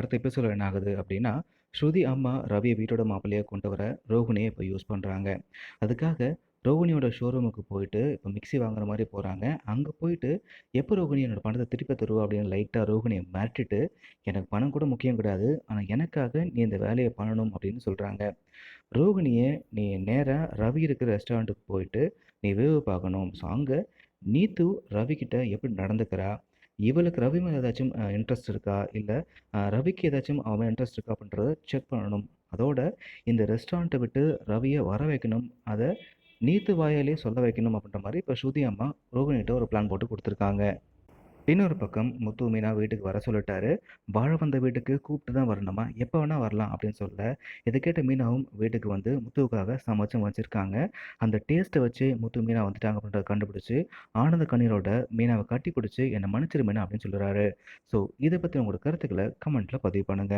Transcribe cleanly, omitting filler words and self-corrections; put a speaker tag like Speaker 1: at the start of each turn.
Speaker 1: அடுத்த எபிசோட்ல என்ன ஆகுது அப்படின்னா, ஸ்ருதி அம்மா ரவிய வீட்டோட மாப்பிள்ளையா கொண்டு வர ரோகிணிய இப்ப யூஸ் பண்றாங்க. அதுக்காக ரோகிணியோட ஷோரூமுக்கு போயிட்டு இப்ப மிக்ஸி வாங்குற மாரி போறாங்க. அங்க போயிட்டு, "எப்ப ரோகிணி என்னோட பணத்த திருப்பி தருவ?" அப்படின்னு லைட்டா ரோகிணிய மிரட்டிட்டு, "எனக்கு பணம் கூட முக்கியம் கிடையாது. ஆனா எனக்காக நீ இந்த வேலைய பண்ணணும்." அப்படின்னு சொல்றாங்க. ரோகிணிய, "நீ நேரா ரவி இருக்கிற ரெஸ்டாரண்ட்டுக்கு போயிட்டு, நீ வேவு பார்க்கணும். ஸோ அங்க நீத்து ரவிகிட்ட எப்படி நடந்துக்கிறா? இவளுக்கு ரவி மேல ஏதாச்சும் இன்ட்ரெஸ்ட் இருக்கா? இல்ல ரவிக்கு ஏதாச்சும் அவன் மேல இன்ட்ரெஸ்ட் இருக்கா? அப்படின்றத செக் பண்ணணும். அதோட இந்த ரெஸ்டாரண்ட்ட விட்டு ரவிய வர வைக்கணும். அத நீத்து வாயாலயே சொல்ல வைக்கணும்." அப்படின்ற மாரி இப்ப ஸ்ருதி அம்மா ரோகிணிட்ட ஒரு பிளான் போட்டு குடுத்துருக்காங்க. இன்னொரு பக்கம் முத்து, மீனா வீட்டுக்கு வர சொல்லிட்டாரு. வாழ வந்த வீட்டுக்கு கூப்பிட்டு தான் வரணுமா? எப்ப வேணா வரலாம் அப்படின்னு சொல்ல, இத கேட்ட மீனாவும் வீட்டுக்கு வந்து முத்துவுக்காக சமைச்சும் வச்சிருக்காங்க. அந்த டேஸ்ட்ட வச்சு முத்து, மீனா வந்துட்டாங்க அப்படின்றத கண்டுபிடிச்சு, ஆனந்த கண்ணீரோட மீனாவ கட்டிப்பிடிச்சு, "என்ன மன்னிச்சிரு மீனா" அப்படின்னு சொல்றாரு. ஸோ இத பத்தி உங்களோட கருத்துக்கள கமெண்ட்ல பதிவு பண்ணுங்க.